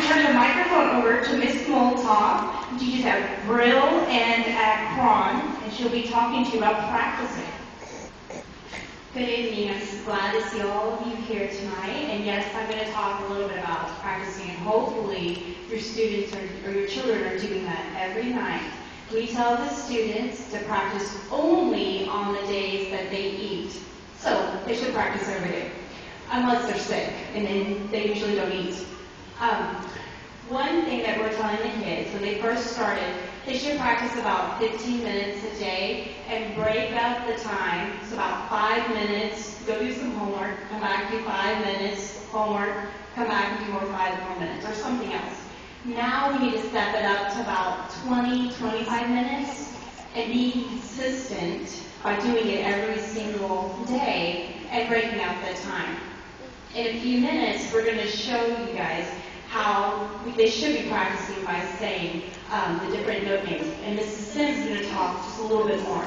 turn the microphone over to Miss Molotov, who teaches at Brill and at Cron, and she'll be talking to you about practicing. Good evening. I'm so glad to see all of you here tonight. And yes, I'm going to talk a little bit about practicing. And hopefully your students or your children are doing that every night. We tell the students to practice only on the days that they eat. So they should practice every day, unless they're sick, and then they usually don't eat. One thing that we're telling the kids when they first started, they should practice about 15 minutes a day and break up the time. So about 5 minutes, go do some homework, come back, do 5 minutes, homework, come back and do more 5 more minutes, or something else. Now we need to step it up to about 20, 25 minutes and be consistent by doing it every single day and breaking up the time. In a few minutes, we're going to show you guys how they should be practicing by saying the different note names. And Mrs. Sims is going to talk just a little bit more.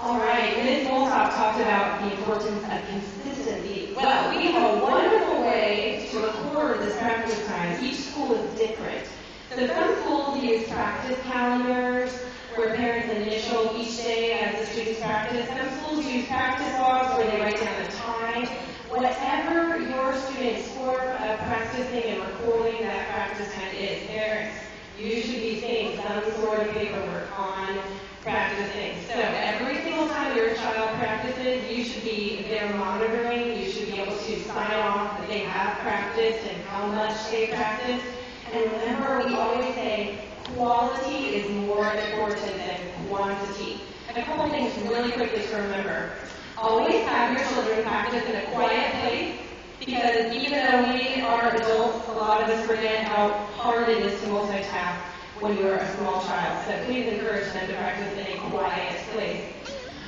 All right, Ms. Molotov talked about the importance of consistency. Well, we have a wonderful way to record this practice time. Each school is different. So some schools use practice calendars where parents initial each day as the students practice. Some schools use practice logs where they write down the time. Whatever your student's form of practicing and recording that practice time is, parents, you should be seeing some sort of paperwork on practicing. So every single time your child practices, you should be there monitoring. You should be able to sign off that they have practiced and how much they practiced. And remember, we always say quality is more important than quantity. And a couple things really quickly to remember. Always have your children practice in a quiet place, because even though we are adults, a lot of us forget how hard it is to multitask when you're a small child. So please encourage them to practice in a quiet place.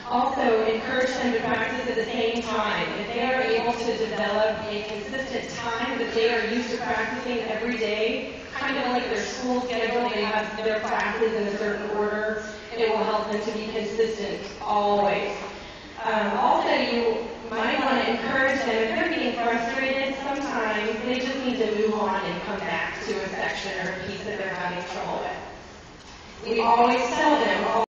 Also, encourage them to practice at the same time. If they are able to develop a consistent time that they are used to practicing every day, kind of like their school schedule, they have their classes in a certain order, it will help them to be consistent always. Also, you might want to encourage them, if they're getting frustrated, sometimes they just need to move on and come back to a section or a piece that they're having trouble with. We always tell them,